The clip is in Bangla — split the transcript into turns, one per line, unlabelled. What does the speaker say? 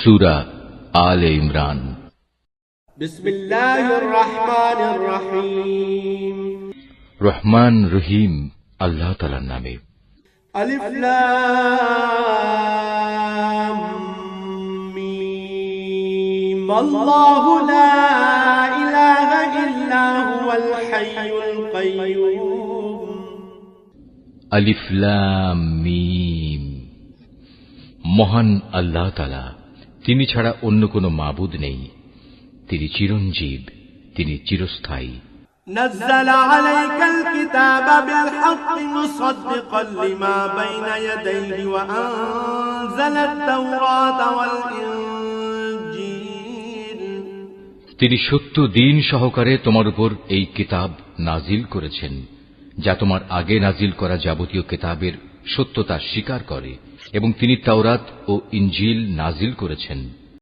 সূরা আলে ইমরান।
বিসমিল্লাহির রহমানির রহিম।
রহমান রহিম আল্লাহ তাআলার নামে।
আলিফ লাম মিম। আল্লাহু লা ইলাহা ইল্লা হুয়াল হাইয়ুল কাইয়্যুম।
আলিফ লাম মিম। মহান আল্লাহ তাআলা, তিনি ছাড়া অন্য কোনো মাবুদ নেই। তিনি চিরঞ্জীব, তিনি চিরস্থায়ী।
نزل عليك الكتاب بالحق مصدقا لما بين يديه وأنزل التوراة والإنجيل।
তিনি সত্য দিন সহকারে তোমার উপর এই কিতাব নাজিল করেছেন, যা তোমার আগে নাজিল করা যাবতীয় কিতাবের সত্যতা স্বীকার করে, এবং তিনি তাওরাত ও ইনজিল নাজিল করেছেন।